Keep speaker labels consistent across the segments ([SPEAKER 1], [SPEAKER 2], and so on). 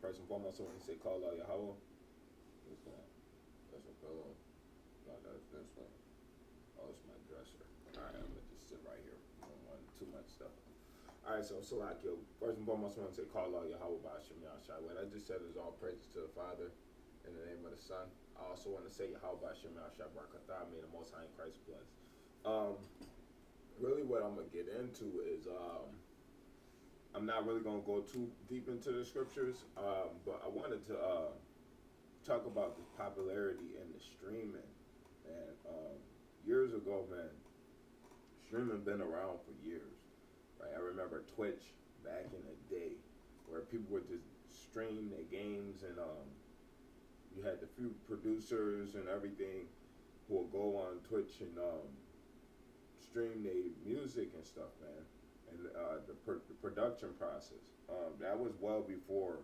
[SPEAKER 1] First and foremost, I want to say call out Yahweh. What's that? That's a pillow. No, that's this one. Oh, it's my dresser. Alright, I'm gonna just sit right here. I don't want too much stuff. Alright, so Salakio, first and foremost, I want to say call out Yahweh Ba'ashem Yahshai. What I just said is all praises to the Father in the name of the Son. I also want to say Yahweh Ba'ashem Yahshai Barakatah, may the Most High in Christ bless. Really what I'm gonna get into is I'm not really gonna go too deep into the scriptures, but I wanted to talk about the popularity in the streaming. And years ago, man, streaming been around for years, right? I remember Twitch back in the day, where people would just stream their games, and you had the few producers and everything who would go on Twitch and stream their music and stuff, man. And the production process, that was well before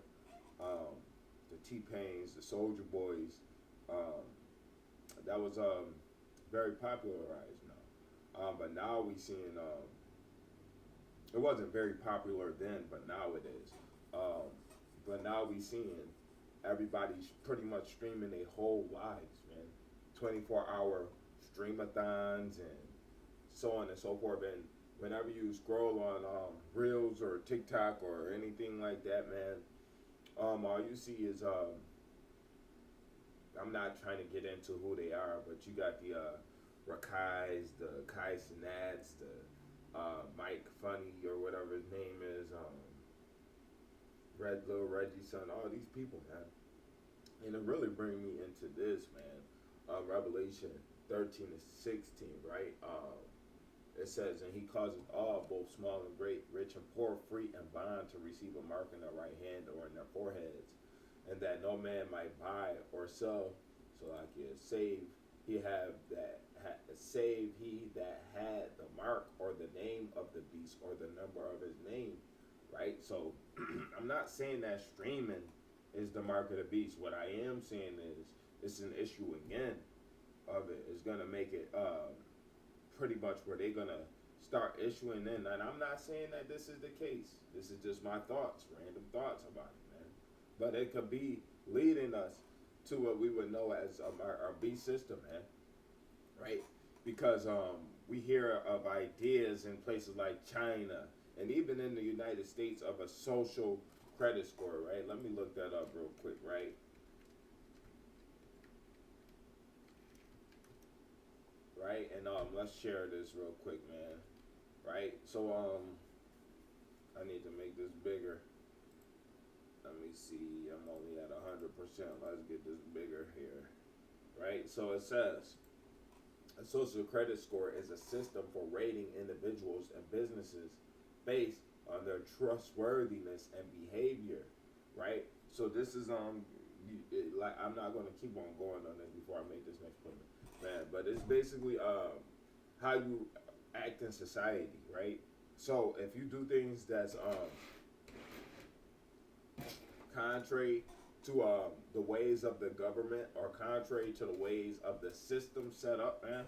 [SPEAKER 1] the T-Pains, the Soldier Boys. That was very popularized now. But now we seeing, it wasn't very popular then, but now it is. But now we seeing everybody's pretty much streaming their whole lives, man. 24-hour streamathons and so on and so forth. And whenever you scroll on Reels or TikTok or anything like that, man, all you see is I'm not trying to get into who they are, but you got the Rakais, the Kai Sinats, the Mike Funny or whatever his name is, Little Reggie Son, all these people, man. And it really bring me into this, man. Revelation 13 to 16, right? It says, and he causes all, both small and great, rich and poor, free and bond, to receive a mark in their right hand or in their foreheads, and that no man might buy or sell, so like save he that had the mark or the name of the beast or the number of his name, right? So I'm not saying that streaming is the mark of the beast. What I am saying is it's an issue again of it. It's gonna make it pretty much where they're gonna start issuing in. And I'm not saying that this is the case. This is just my thoughts, random thoughts about it, man. But it could be leading us to what we would know as our beast system, man. Right? Because we hear of ideas in places like China and even in the United States of a social credit score, right? Let me look that up real quick, right? Right, and let's share this real quick, man. Right, so I need to make this bigger. Let me see, I'm only at 100%. Let's get this bigger here. Right, so it says a social credit score is a system for rating individuals and businesses based on their trustworthiness and behavior. Right, so this is like, I'm not going to keep on going on this before I make this next point, man, but it's basically how you act in society, right? So if you do things that's contrary to the ways of the government or contrary to the ways of the system set up, man,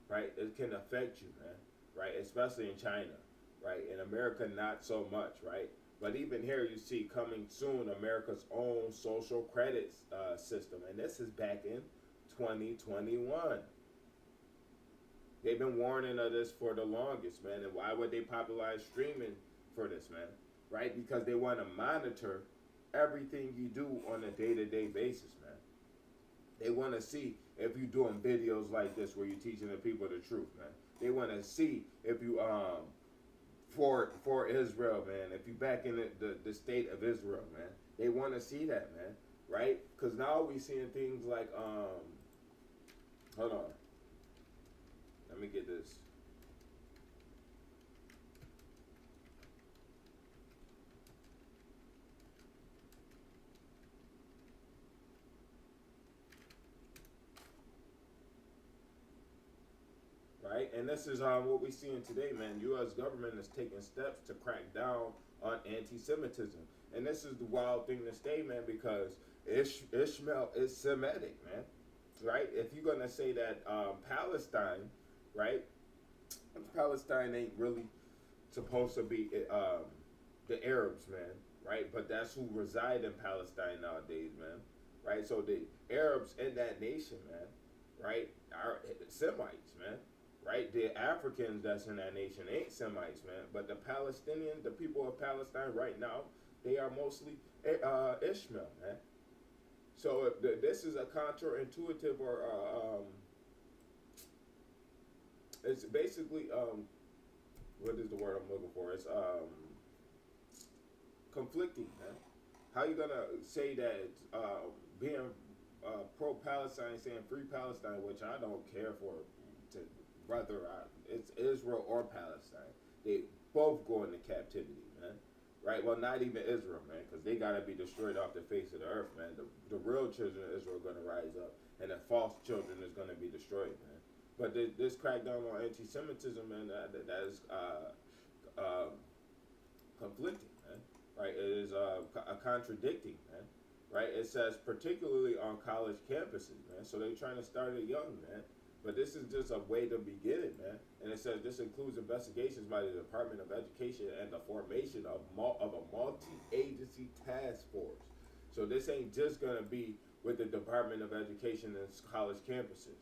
[SPEAKER 1] right, it can affect you, man, right? Especially in China, right? In America, not so much, right? But even here, you see coming soon America's own social credit system, and this is back in 2021. They've been warning of this for the longest, man. And why would they popularize streaming for this, man? Right? Because they want to monitor everything you do on a day-to-day basis, man. They want to see if you're doing videos like this where you're teaching the people the truth, man. They want to see if you for Israel, man. If you back in the state of Israel, man. They want to see that, man. Right? Because now we seeing things like hold on. Let me get this. Right? And this is what we're seeing today, man. U.S. government is taking steps to crack down on anti-Semitism. And this is the wild thing to say, man, because Ishmael is Semitic, man. Right? If you're going to say that Palestine, right, Palestine ain't really supposed to be the Arabs, man, right? But that's who reside in Palestine nowadays, man, right? So the Arabs in that nation, man, right, are Semites, man, right? The Africans that's in that nation ain't Semites, man, but the Palestinians, the people of Palestine right now, they are mostly Ishmael, man. So this is a counterintuitive, or it's basically what is the word I'm looking for? It's conflicting, man. How you gonna say that being pro-Palestine, saying free Palestine, which I don't care for, to whether it's Israel or Palestine, they both go into captivity, man. Right? Well, not even Israel, man, because they gotta be destroyed off the face of the earth, man. The real children of Israel are gonna rise up, and the false children is gonna be destroyed, man. But this crackdown on anti-Semitism, man, that is conflicting, man. Right? It is a contradicting, man. Right? It says particularly on college campuses, man. So they're trying to start it young, man. But this is just a way to begin it, man. And it says this includes investigations by the Department of Education and the formation of a multi-agency task force. So this ain't just gonna be with the Department of Education and college campuses,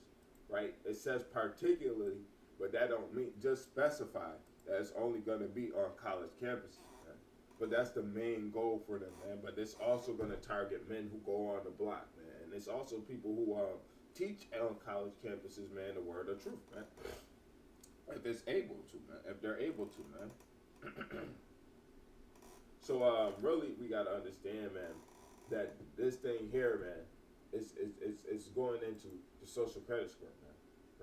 [SPEAKER 1] right? It says particularly, but that don't mean just specify that it's only gonna be on college campuses. But that's the main goal for them, man. But it's also going to target men who go on the block, man. And it's also people who teach on college campuses, man, the word of truth, man. If it's able to, man. If they're able to, man. So really, we got to understand, man, that this thing here, man, it's going into the social credit score, man.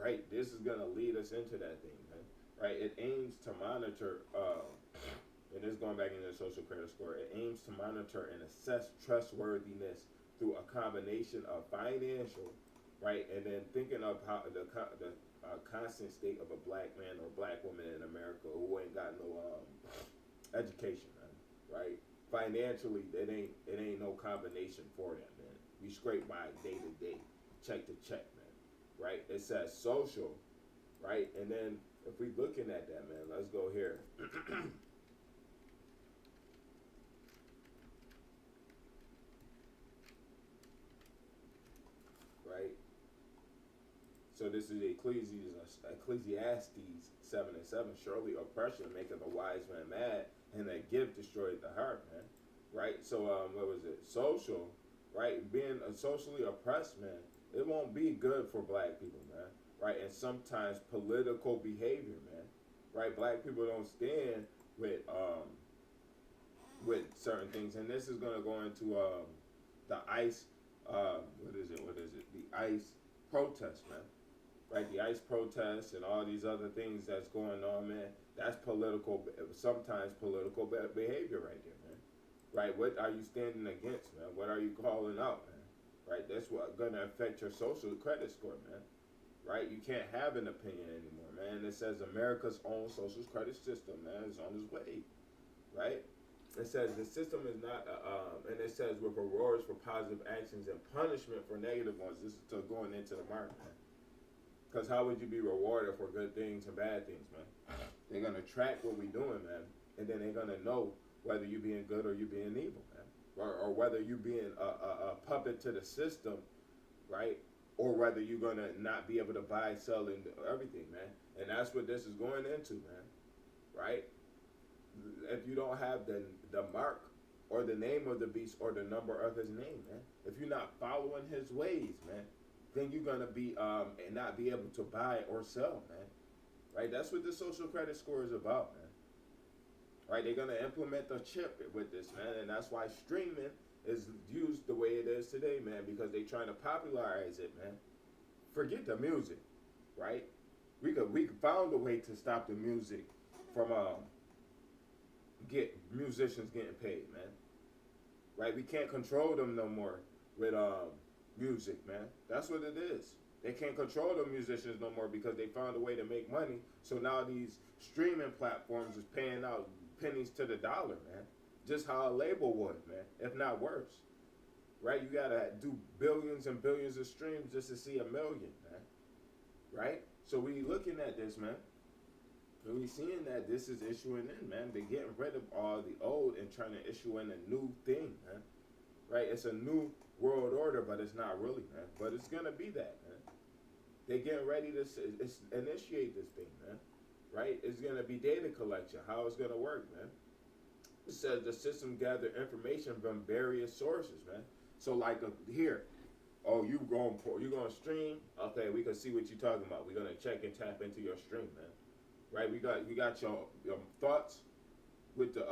[SPEAKER 1] Right? This is going to lead us into that thing, man. Right? It aims to monitor. And this is going back into the social credit score. It aims to monitor and assess trustworthiness through a combination of financial, right, and then thinking of how the constant state of a black man or black woman in America who ain't got no education, man, right? Financially, it ain't no combination for that, man. We scrape by day to day, check to check, man, right? It says social, right, and then if we looking at that, man, let's go here. Right? So this is Ecclesiastes 7:7. Surely oppression maketh a wise man mad, and that gift destroyed the heart, man. Right? So what was it? Social, right? Being socially oppressed, man, it won't be good for black people, man. Right? And sometimes political behavior, man. Right? Black people don't stand with certain things, and this is gonna go into the ICE. What is it? The ICE protest, man. Right? The ICE protests and all these other things that's going on, man. That's political, sometimes political behavior right there, man. Right? What are you standing against, man? What are you calling out, man? Right? That's what gonna affect your social credit score, man. Right? You can't have an opinion anymore, man. It says America's own social credit system, man, is on its way. Right? It says the system is not, and it says with rewards for positive actions and punishment for negative ones. This is to going into the market, man. Because how would you be rewarded for good things and bad things, man? They're gonna track what we're doing, man, and then they're gonna know whether you're being good or you're being evil, man, or whether you're being a puppet to the system, right? Or whether you're gonna not be able to buy, sell, and everything, man. And that's what this is going into, man. Right? If you don't have the mark or the name of the beast or the number of his name, man, if you're not following his ways, man, then you're gonna be and not be able to buy or sell, man. Right? That's what the social credit score is about, man. Right? They're gonna implement the chip with this, man, and that's why streaming is used the way it is today, man, because they're trying to popularize it, man. Forget the music, right? We found a way to stop the music from get musicians getting paid, man. Right? We can't control them no more with music, man. That's what it is. They can't control the musicians no more because they found a way to make money. So now these streaming platforms is paying out pennies to the dollar, man. Just how a label would, man, if not worse. Right? You gotta do billions and billions of streams just to see a million, man. Right? So we looking at this, man. And we seeing that this is issuing in, man. They're getting rid of all the old and trying to issue in a new thing, man. Right? It's a new world order, but it's not really, man. But it's gonna be that, man. They getting ready to initiate this thing, man. Right? It's gonna be data collection. How it's gonna work, man. It says the system gather information from various sources, man. So like here, oh, you gonna stream? Okay, we can see what you're talking about. We're gonna check and tap into your stream, man. Right? We got your thoughts with the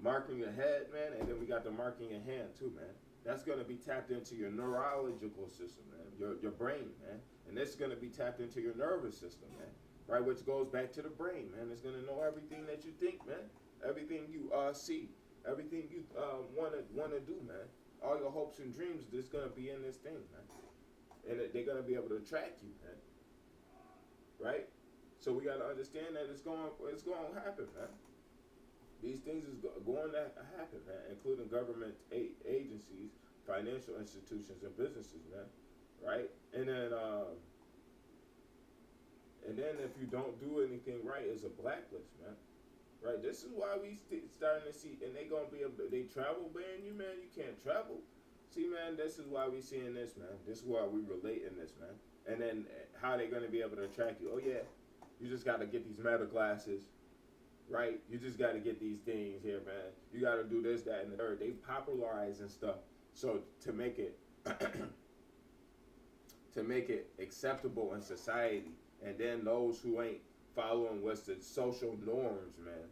[SPEAKER 1] marking ahead, man, and then we got the marking in hand too, man. That's gonna be tapped into your neurological system, man, your brain, man, and this is gonna be tapped into your nervous system, man, right? Which goes back to the brain, man. It's gonna know everything that you think, man, everything you see, everything you wanna do, man. All your hopes and dreams, is gonna be in this thing, man, and they're gonna be able to track you, man, right? So we gotta understand that it's going to happen, man. These things is going to happen, man, including government agencies, financial institutions, and businesses, man, right? And then if you don't do anything right, it's a blacklist, man, right? This is why we starting to see, and they gonna be able to, they travel ban you, man. You can't travel. See, man, this is why we seeing this, man. This is why we relating this, man. And then how they gonna be able to track you? Oh yeah, you just gotta get these metal glasses. Right? You just got to get these things here, man. You got to do this, that, and the third. They popularizing stuff so to make it acceptable in society. And then those who ain't following what's the social norms, man.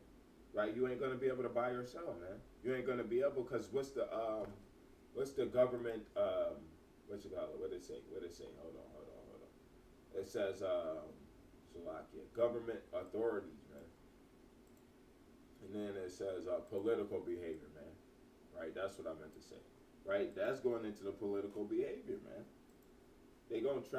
[SPEAKER 1] Right? You ain't gonna be able to buy or sell, man. You ain't gonna be able because what's the government what you call it? What it say? Hold on. It says Slovakia government authorities. And then it says political behavior, man. Right? That's what I meant to say. Right? That's going into the political behavior, man. They're going to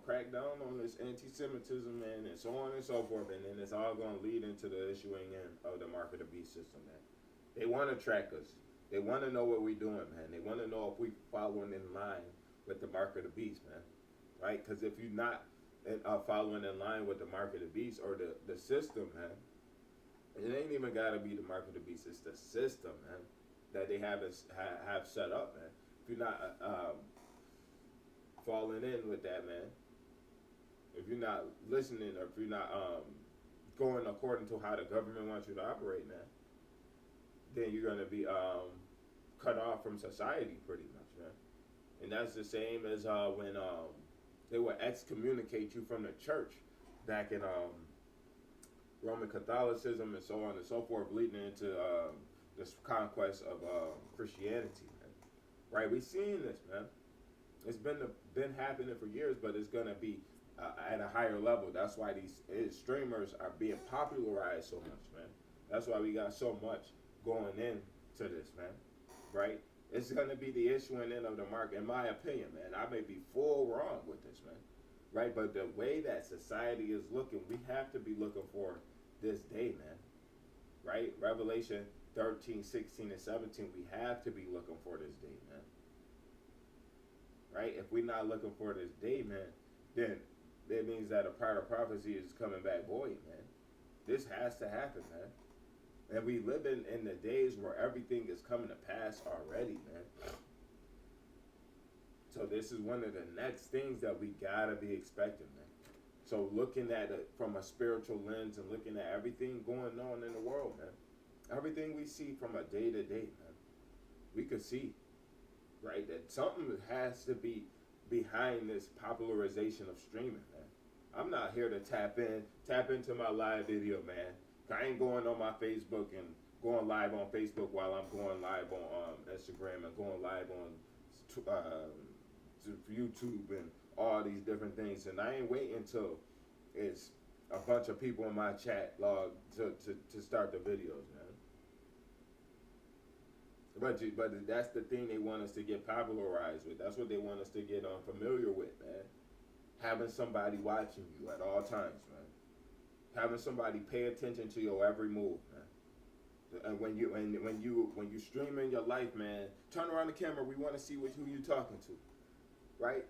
[SPEAKER 1] crack down on this anti-Semitism, man, and so on and so forth. And then it's all going to lead into the issuing in of the mark of the beast system, man. They want to track us. They want to know what we're doing, man. They want to know if we're following in line with the mark of the beast, man. Right? Because if you're not following in line with the mark of the beast or the system, man, it ain't even gotta be the mark of the beast. It's the system, man, that they have set up, man. If you're not falling in with that, man, if you're not listening, or if you're not going according to how the government wants you to operate, man, then you're gonna be cut off from society, pretty much, man. And that's the same as when they would excommunicate you from the church back in Roman Catholicism and so on and so forth, leading into this conquest of Christianity, man. Right? We seeing this, man. It's been happening for years, but it's gonna be at a higher level. That's why these streamers are being popularized so much, man. That's why we got so much going into this, man. Right? It's gonna be the issuing in of the mark, in my opinion, man. I may be full wrong with this, man. Right? But the way that society is looking, we have to be looking for this day, man. Right? Revelation 13, 16, and 17, we have to be looking for this day, man. Right? If we're not looking for this day, man, then that means that a part of prophecy is coming back void, man. This has to happen, man. And we live in the days where everything is coming to pass already, man. So this is one of the next things that we gotta be expecting, man. So looking at it from a spiritual lens and looking at everything going on in the world, man. Everything we see from a day to day, man. We could see, right, that something has to be behind this popularization of streaming, man. I'm not here to tap into my live video, man. I ain't going on my Facebook and going live on Facebook while I'm going live on Instagram and going live on YouTube and all these different things. And I ain't waiting until it's a bunch of people in my chat log to start the videos, man. But that's the thing they want us to get popularized with. That's what they want us to get familiar with, man. Having somebody watching you at all times, man. Having somebody pay attention to your every move, man. And when you streaming your life, man, turn around the camera. We want to see who you talking to, right?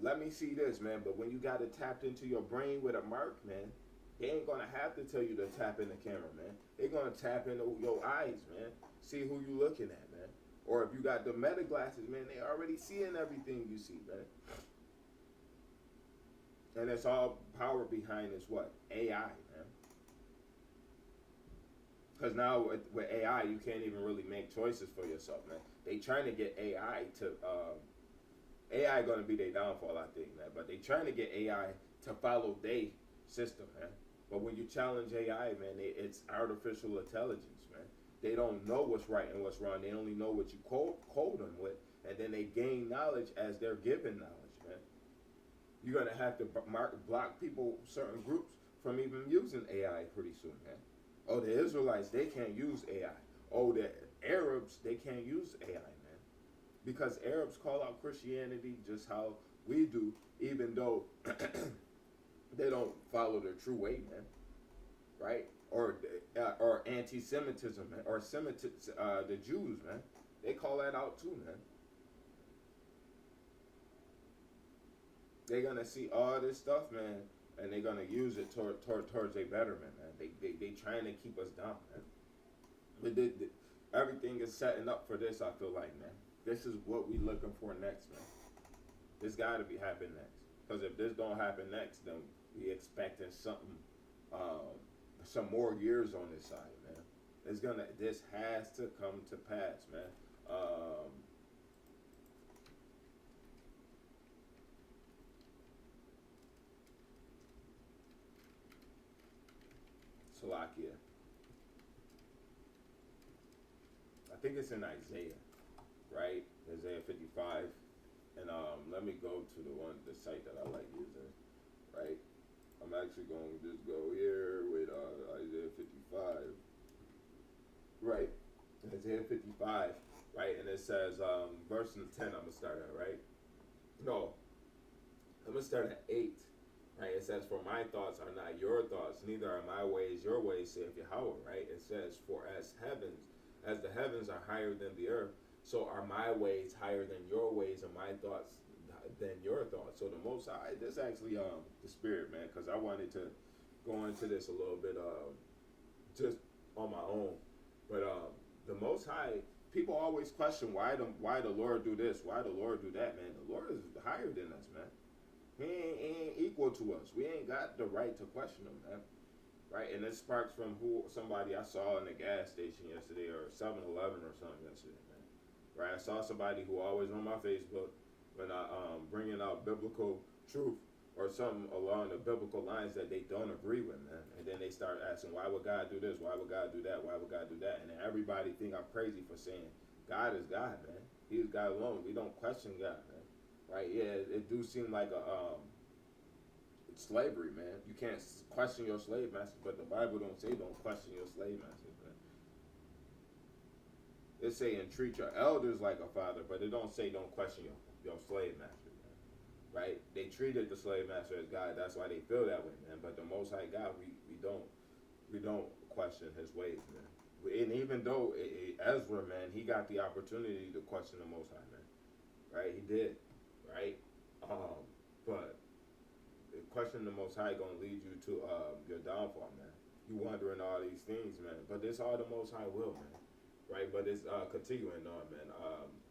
[SPEAKER 1] Let me see this, man. But when you got it tapped into your brain with a mark, man, They ain't gonna have to tell you to tap in the camera, man. They're gonna tap into your eyes, man. See who you looking at, man. Or if you got the meta glasses, man, they already seeing everything you see, man. And it's all power behind is what? AI, man. Because now with AI, you can't even really make choices for yourself, man. They trying to get AI to AI going to be their downfall, I think, man. But they trying to get AI to follow their system, man. But when you challenge AI, man, it's artificial intelligence, man. They don't know what's right and what's wrong. They only know what you code them with, and then they gain knowledge as they're given knowledge, man. You're gonna have to block people, certain groups, from even using AI pretty soon, man. Oh, the Israelites, they can't use AI. Oh, the Arabs, they can't use AI, man. Because Arabs call out Christianity just how we do, even though they don't follow the true way, man. Right? Or anti-Semitism, man. Or the Jews, man. They call that out too, man. They're gonna see all this stuff, man, and they're gonna use it towards a betterment, man. They trying to keep us down, man. But everything is setting up for this. I feel like, man, this is what we looking for next, man. This got to be happening next. Because if this don't happen next, then we expecting something, some more years on this side, man. This has to come to pass, man. Salakia. I think it's in Isaiah, right? Isaiah 55. And let me go to the site that I like using, right? I'm actually going to just go here with Isaiah 55, right? Isaiah 55, right? And it says, verse 10, I'm going to start at, right? No, I'm going to start at 8, right? It says, for my thoughts are not your thoughts, neither are my ways your ways, saith Yahweh, right? It says, for as the heavens are higher than the earth, so are my ways higher than your ways, and my thoughts than your thoughts. So the Most High, this actually the Spirit, man, because I wanted to go into this a little bit just on my own. But the Most High, people always question why the Lord do this, why the Lord do that, man. The Lord is higher than us, man. He ain't equal to us. We ain't got the right to question him, man. Right, and it sparks from somebody I saw in the gas station yesterday, or 7-Eleven or something yesterday, man. Right, I saw somebody who always on my Facebook when I bringing out biblical truth or something along the biblical lines that they don't agree with, man. And then they start asking, why would God do this? Why would God do that? Why would God do that? And then everybody think I'm crazy for saying God is God, man. He is God alone. We don't question God, man. Right? Yeah, it do seem like a slavery, man. You can't question your slave master, but the Bible don't say don't question your slave masters, man. It's saying treat your elders like a father, but it don't say don't question your slave master, man. Right? They treated the slave master as God. That's why they feel that way, man. But the Most High God, we don't question his ways, man. And even though Ezra, man, he got the opportunity to question the Most High, man. Right? He did. Right? But questioning the Most High gonna lead you to your downfall, man. You wondering all these things, man. But this all the Most High will, man. Right? But it's continuing on, man.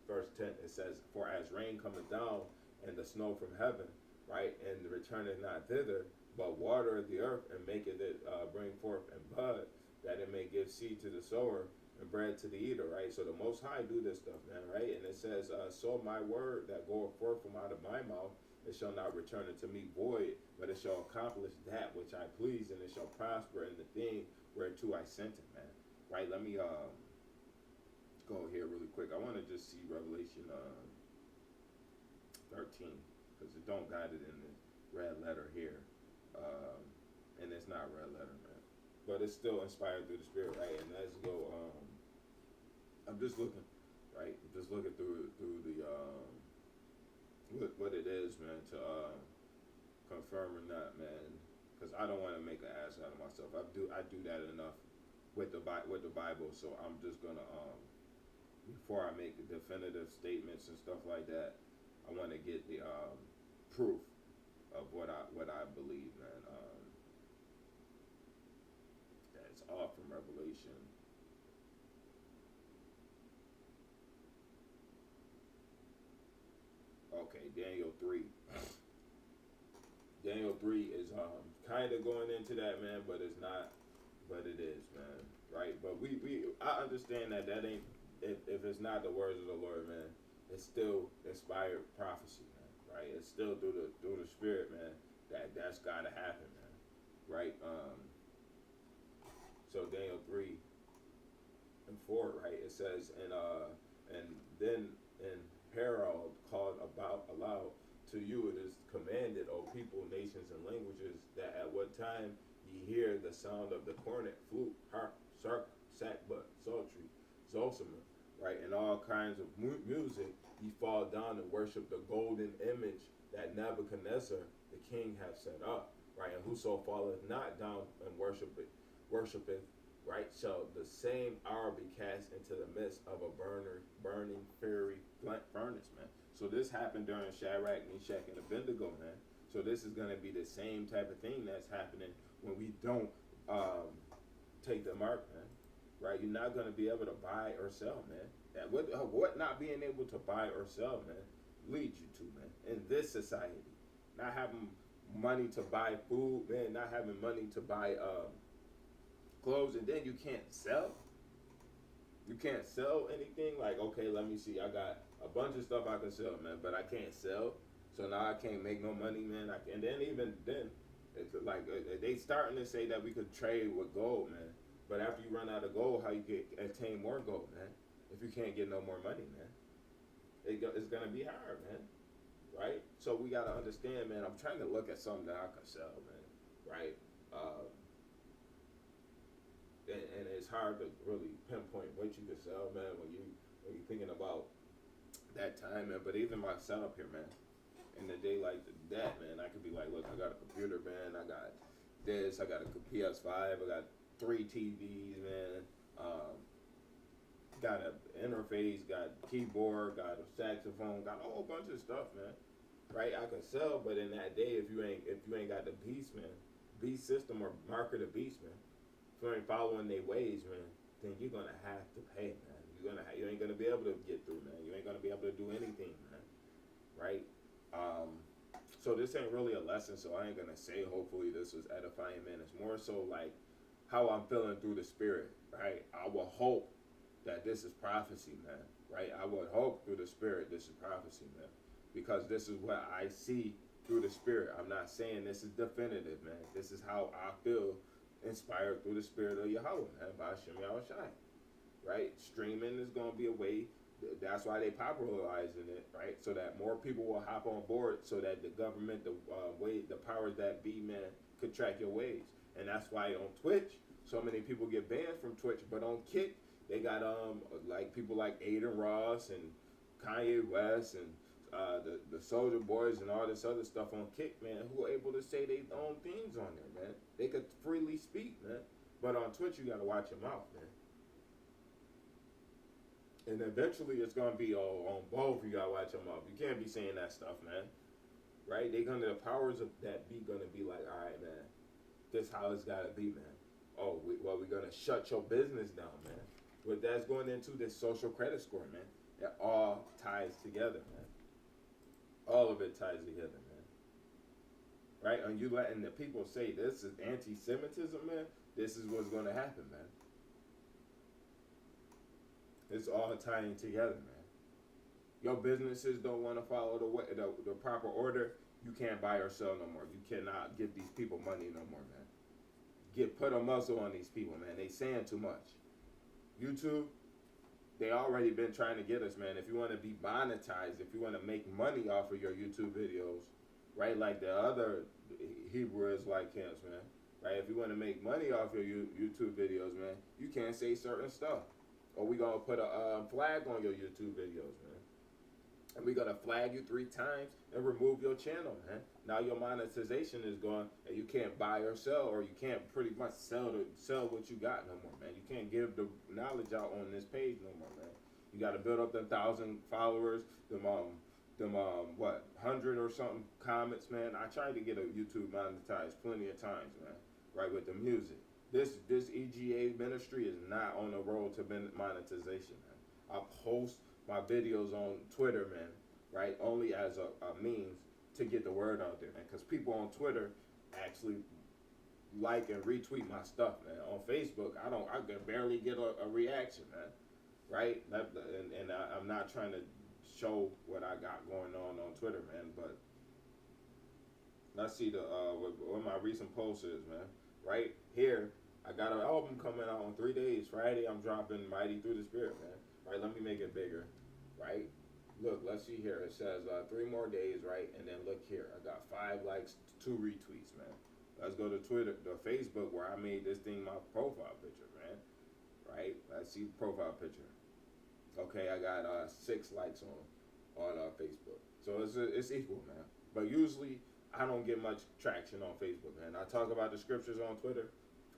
[SPEAKER 1] Verse 10, it says, for as rain cometh down and the snow from heaven, right, and returneth not thither, but watereth the earth and maketh it bring forth and bud, that it may give seed to the sower and bread to the eater, right? So the Most High do this stuff, man, right? And it says, so my word that goeth forth from out of my mouth, it shall not return unto me void, but it shall accomplish that which I please, and it shall prosper in the thing whereto I sent it, man. Right? Let me go here really quick. I want to just see Revelation 13, because it don't got it in the red letter here, and it's not red letter, man. But it's still inspired through the Spirit, right? And let's go. I'm just looking, right? I'm just looking through the what it is, man, to confirm or not, man, because I don't want to make an ass out of myself. I do that enough with the Bible, so I'm just gonna before I make definitive statements and stuff like that, I want to get the proof of what I believe, man. off from Revelation. Okay, Daniel 3. Daniel 3 is kind of going into that, man, but it's not, but it is, man, right? But I understand that ain't, if it's not the words of the Lord, man, it's still inspired prophecy, man, right? It's still through the Spirit, man, that's got to happen, man, right? So Daniel 3 and 4, right? It says, and then in Herald called about aloud, to you it is commanded, O people, nations, and languages, that at what time ye hear the sound of the cornet, flute, harp, sark, sackbut, psaltery, zosima, right, and all kinds of music, ye fall down and worship the golden image that Nebuchadnezzar the king hath set up, right, and whoso falleth not down and worshipeth, right, shall the same hour be cast into the midst of a burning fiery furnace, man. So this happened during Shadrach, Meshach, and Abednego, man. So this is going to be the same type of thing that's happening when we don't take the mark, man. Right? You're not going to be able to buy or sell, man. That what not being able to buy or sell, man, leads you to, man, in this society. Not having money to buy food, man, not having money to buy clothes, and then you can't sell. You can't sell anything. Like, okay, let me see. I got a bunch of stuff I can sell, man, but I can't sell. So now I can't make no money, man. And then even then, it's like they starting to say that we could trade with gold, man. But after you run out of gold, how you attain more gold, man? If you can't get no more money, man, it's gonna be hard, man. Right? So we gotta understand, man. I'm trying to look at something that I can sell, man. Right? And it's hard to really pinpoint what you can sell, man, when you're thinking about that time, man. But even my setup here, man, in the day like that, man, I could be like, look, I got a computer, man. I got this. I got a PS5. I got 3 TVs, man. Got an interface. Got keyboard. Got a saxophone. Got a whole bunch of stuff, man. Right? I can sell, but in that day, if you ain't got the beast, man, beast system or market of beast, man. If you ain't following their ways, man, then you're gonna have to pay, man. You ain't gonna be able to get through, man. You ain't gonna be able to do anything, man. Right? So this ain't really a lesson, so I ain't gonna say hopefully this was edifying, man. It's more so like how I'm feeling through the Spirit, right? I will hope that this is prophecy, man. Right? I would hope through the Spirit this is prophecy, man. Because this is what I see through the Spirit. I'm not saying this is definitive, man. This is how I feel inspired through the Spirit of Yahweh, man, by Shem Yahushai. Right? Streaming is going to be a way. That's why they popularizing it, right? So that more people will hop on board, so that the government, the powers that be, man, could track your ways. And that's why on Twitch, so many people get banned from Twitch. But on Kick, they got like people like Aiden Ross and Kanye West and the Soldier Boys and all this other stuff on Kick, man, who are able to say their own things on there, man. They could freely speak, man. But on Twitch, you got to watch your mouth, man. And eventually, it's gonna be on both. You gotta watch your mouth. You can't be saying that stuff, man. Right? The powers of that be gonna be like, all right, man. This how it's gotta be, man. Oh, we're gonna shut your business down, man. But that's going into this social credit score, man. It all ties together, man. All of it ties together, man. Right? And you letting the people say this is anti-Semitism, man. This is what's gonna happen, man. It's all tying together, man. Your businesses don't want to follow the proper order. You can't buy or sell no more. You cannot give these people money no more, man. Put a muzzle on these people, man. They saying too much. YouTube, they already been trying to get us, man. If you want to be monetized, if you want to make money off of your YouTube videos, right, like the other Hebrew Israelite camps, man, right? If you want to make money off your YouTube videos, man, you can't say certain stuff. Or we gonna put a flag on your YouTube videos, man. And we gonna flag you 3 times and remove your channel, man. Now your monetization is gone, and you can't buy or sell, or you can't pretty much sell what you got no more, man. You can't give the knowledge out on this page no more, man. You gotta build up them 1,000 followers, them 100 or something comments, man. I tried to get a YouTube monetized plenty of times, man. Right, with the music. This EGA ministry is not on the road to monetization, man. I post my videos on Twitter, man, right? Only as a means to get the word out there, man. Because people on Twitter actually like and retweet my stuff, man. On Facebook, I can barely get a reaction, man. Right? I'm not trying to show what I got going on Twitter, man. But let's see what my recent post is, man. Right here, I got an album coming out in 3 days. Friday, I'm dropping Mighty Through the Spirit, man. Right? Let me make it bigger. Right? Look, let's see here. It says 3 more days, right? And then look here. I got 5 likes, 2 retweets, man. Let's go to Twitter, the Facebook, where I made this thing my profile picture, man. Right? Let's see the profile picture. Okay, I got 6 likes on Facebook. So it's equal, man. But usually I don't get much traction on Facebook, man. I talk about the scriptures on Twitter,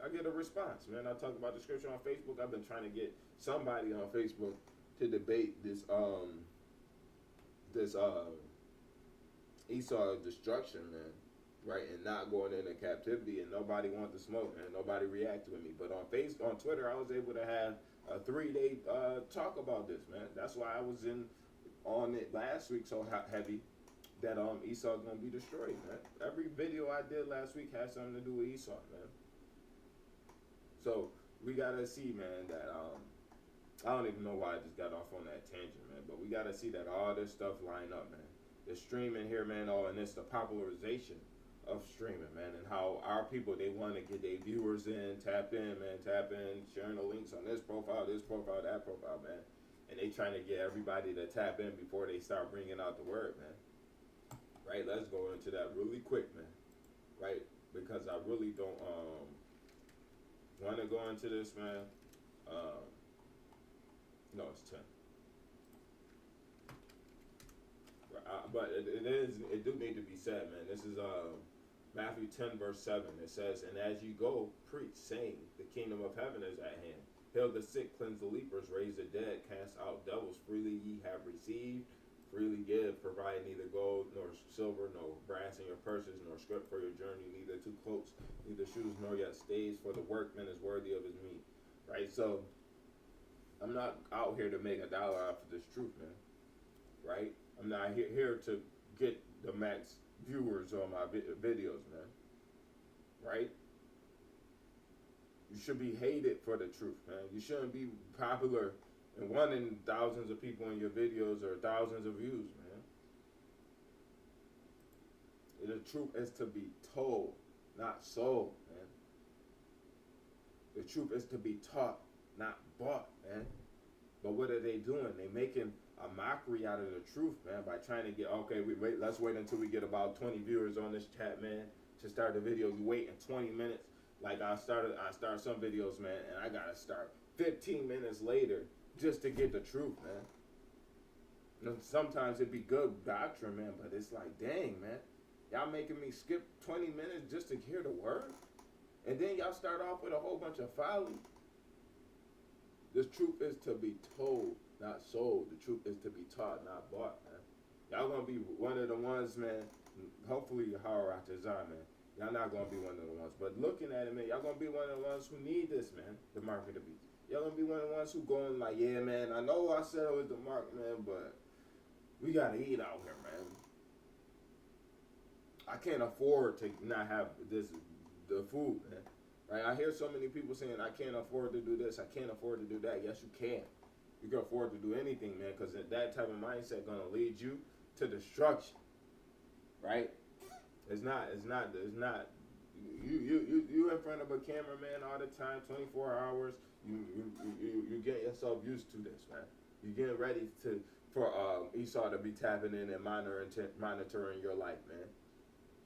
[SPEAKER 1] I get a response, man. I talk about the scripture on Facebook. I've been trying to get somebody on Facebook to debate this Esau destruction, man, right, and not going into captivity, and nobody wanted to smoke, man. Nobody reacted with me. But on Twitter, I was able to have a 3-day talk about this, man. That's why I was on it last week so heavy that Esau gonna be destroyed, man. Every video I did last week had something to do with Esau, man. So we gotta see, man, that I don't even know why I just got off on that tangent, man. But we gotta see that all this stuff line up, man. The streaming here, man, and it's the popularization of streaming, man, and how our people, they want to get their viewers in, tap in, sharing the links on this profile, that profile, man. And they trying to get everybody to tap in before they start bringing out the word, man. Right? Let's go into that really quick, man. Right? Because I really don't want to go into this, man. No, it's 10. But it do need to be said, man. This is Matthew 10, verse 7. It says, "And as you go, preach, saying, the kingdom of heaven is at hand. Heal the sick, cleanse the lepers, raise the dead, cast out devils. Freely ye have received, freely give. Provide neither gold nor silver, nor brass in your purses, nor scrip for your journey, neither 2 cloaks, neither shoes, nor yet stays, for the workman is worthy of his meat." Right? So, I'm not out here to make $1 off of this truth, man. Right? I'm not here to get the max viewers on my videos, man. Right? You should be hated for the truth, man. You shouldn't be popular and wanting thousands of people in your videos or thousands of views, man. The truth is to be told, not sold, man. The truth is to be taught, not bought, man. But what are they doing? They making a mockery out of the truth, man, by trying to get, let's wait until we get about 20 viewers on this chat, man, to start the video. You wait in 20 minutes. Like I start some videos, man, and I gotta start 15 minutes later just to get the truth, man. And sometimes it'd be good doctrine, man, but it's like, dang, man, y'all making me skip 20 minutes just to hear the word? And then y'all start off with a whole bunch of folly. The truth is to be told, not sold. The truth is to be taught, not bought, man. Y'all gonna be one of the ones, man. Hopefully, Zion, man. Y'all not gonna be one of the ones. But looking at it, man, y'all gonna be one of the ones who need this, man. The mark of the beast. Y'all gonna be one of the ones who going like, yeah, man. I know I said it was the mark, man, but we gotta eat out here, man. I can't afford to not have the food, man. Right? I hear so many people saying, I can't afford to do this, I can't afford to do that. Yes, you can. You can afford to do anything, man, because that type of mindset gonna lead you to destruction. Right? It's not. You in front of a camera, man, all the time, 24 hours. You get yourself used to this, man. You get ready for Esau to be tapping in and monitoring your life, man.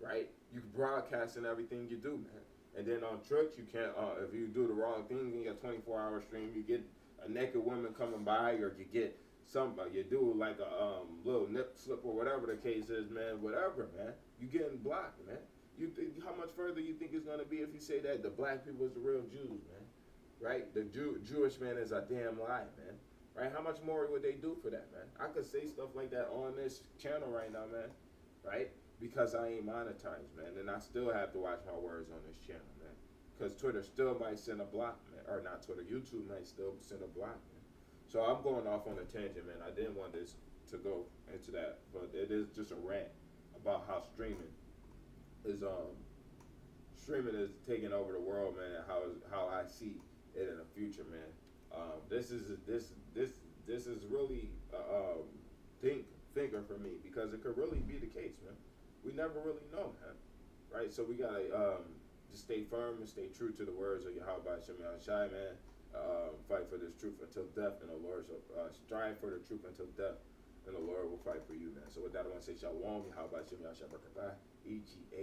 [SPEAKER 1] Right? You can broadcast and everything you do, man. And then on tricks, you can't. If you do the wrong thing in your 24-hour stream, you get a naked woman coming by, or you get somebody. You do like a little nip slip or whatever the case is, man. Whatever, man. You getting blocked, man. You think how much further you think it's gonna be if you say that the black people is the real Jews, man? Right? The Jewish man is a damn lie, man. Right? How much more would they do for that, man? I could say stuff like that on this channel right now, man. Right? Because I ain't monetized, man, and I still have to watch my words on this channel, man. because Twitter still might send a block, man, or not Twitter, YouTube might still send a block, man. So I'm going off on a tangent, man. I didn't want this to go into that, but it is just a rant about how is streaming is taking over the world, man. And how I see it in the future, man. This is really thinker for me because it could really be the case, man. We never really know, man. Right? So we gotta just stay firm and stay true to the words of Yahweh Shem Shai, man. Fight for this truth until death, and the Lord shall strive for the truth until death, and the Lord will fight for you, man. So with that, I want to say Shalom, Yahweh Shem Shai, EGA.